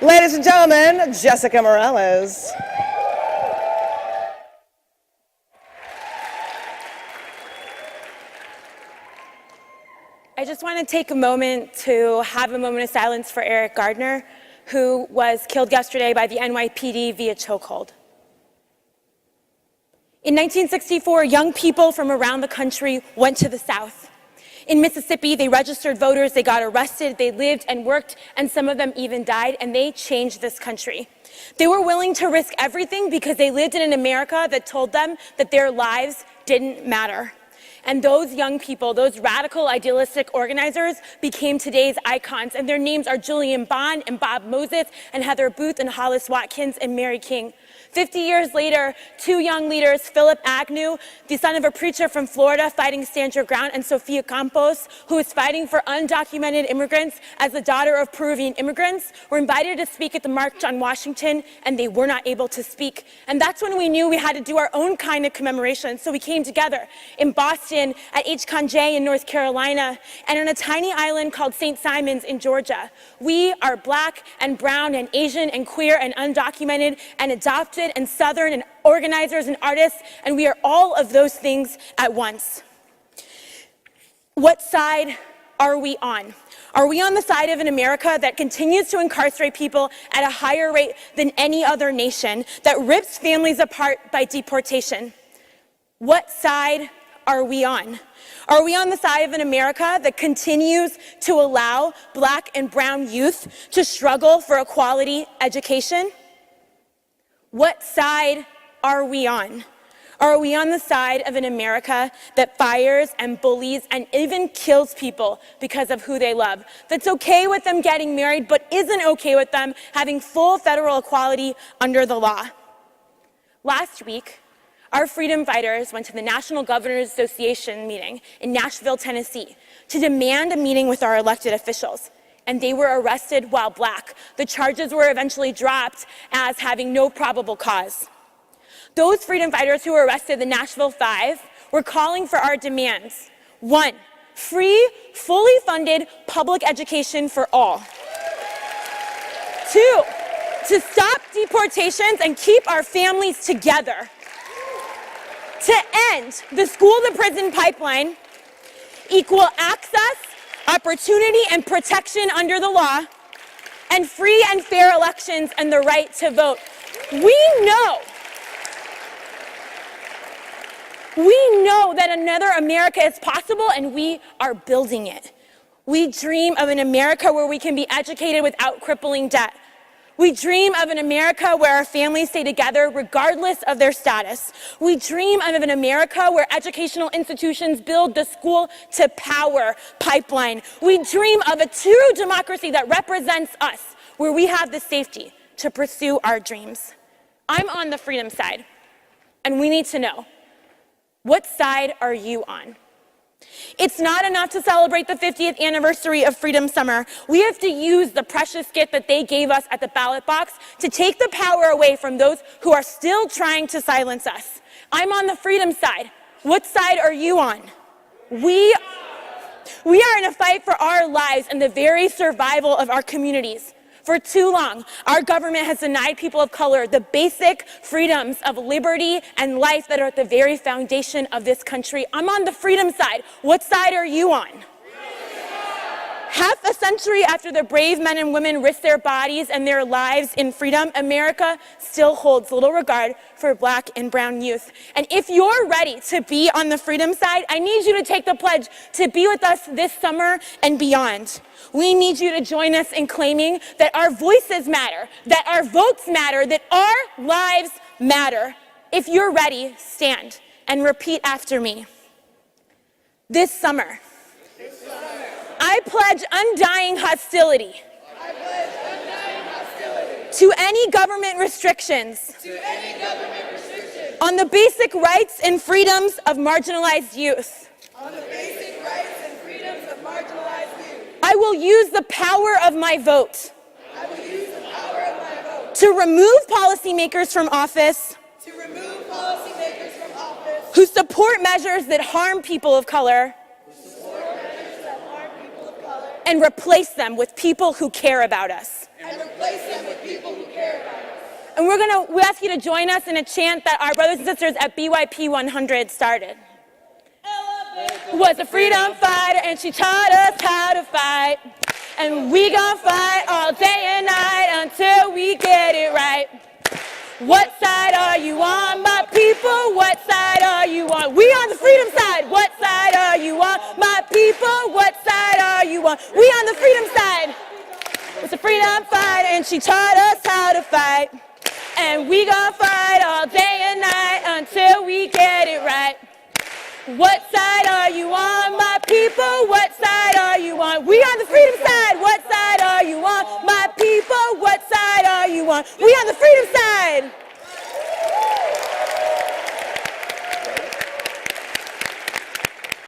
Ladies and gentlemen, Jessica Morales. I just want to take a moment to have a moment of silence for Eric Gardner, who was killed yesterday by the NYPD via chokehold. In 1964, young people from around the country went to the South. In Mississippi, they registered voters, they got arrested, they lived and worked, and some of them even died, and they changed this country. They were willing to risk everything because they lived in an America that told them that their lives didn't matter. And those young people, those radical, idealistic organizers became today's icons, and their names are Julian Bond and Bob Moses and Heather Booth and Hollis Watkins and Mary King. 50 years later, two young leaders, Philip Agnew, the son of a preacher from Florida fighting Stand Your Ground, and Sofia Campos, who is fighting for undocumented immigrants as the daughter of Peruvian immigrants, were invited to speak at the March on Washington, and they were not able to speak. And that's when we knew we had to do our own kind of commemoration. So we came together in Boston, at H-Con-J in North Carolina, and on a tiny island called St. Simon's in Georgia. We are Black and brown and Asian and queer and undocumented and adopted and Southern and organizers and artists, and we are all of those things at once. What side are we on? Are we on the side of an America that continues to incarcerate people at a higher rate than any other nation, that rips families apart by deportation? What side are we on? Are we on the side of an America that continues to allow Black and brown youth to struggle for a quality education? What side are we on? Are we on the side of an America that fires and bullies and even kills people because of who they love? That's okay with them getting married, but isn't okay with them having full federal equality under the law? Last week, our freedom fighters went to the National Governors Association meeting in Nashville, Tennessee, to demand a meeting with our elected officials. And they were arrested while Black. The charges were eventually dropped as having no probable cause. Those freedom fighters who were arrested, the Nashville Five, were calling for our demands. 1, free, fully funded public education for all. 2, to stop deportations and keep our families together. To end the school-to-prison pipeline, equal access, opportunity, and protection under the law, and free and fair elections and the right to vote. We know that another America is possible, and we are building it. We dream of an America where we can be educated without crippling debt. We dream of an America where our families stay together regardless of their status. We dream of an America where educational institutions build the school to power pipeline. We dream of a true democracy that represents us, where we have the safety to pursue our dreams. I'm on the freedom side, and we need to know, what side are you on? It's not enough to celebrate the 50th anniversary of Freedom Summer. We have to use the precious gift that they gave us at the ballot box to take the power away from those who are still trying to silence us. I'm on the freedom side. What side are you on? We are in a fight for our lives and the very survival of our communities. For too long, our government has denied people of color the basic freedoms of liberty and life that are at the very foundation of this country. I'm on the freedom side. What side are you on? Half a century after the brave men and women risked their bodies and their lives in freedom, America still holds little regard for Black and brown youth. And if you're ready to be on the freedom side, I need you to take the pledge to be with us this summer and beyond. We need you to join us in claiming that our voices matter, that our votes matter, that our lives matter. If you're ready, stand and repeat after me. This summer, I pledge undying hostility to any government restrictions on the basic rights and freedoms of marginalized youth. I will use the power of my vote to remove policymakers from office who support measures that harm people of color and replace them with people who care about us. And we ask you to join us in a chant that our brothers and sisters at BYP 100 started. Was a freedom fighter and she taught us how to fight. And we gon' fight all day and night until we get it right. What side are you on, my people? What side are you on? We on the freedom side. What side are you on, my people? What side are you on? We on the freedom side. It's a freedom fight and she taught us how to fight. And we gon' fight all day and night until we get it right. What side are you on, my people? What side are you on? We on the freedom side. What side are you on, my people? What side are you on? We on the freedom side.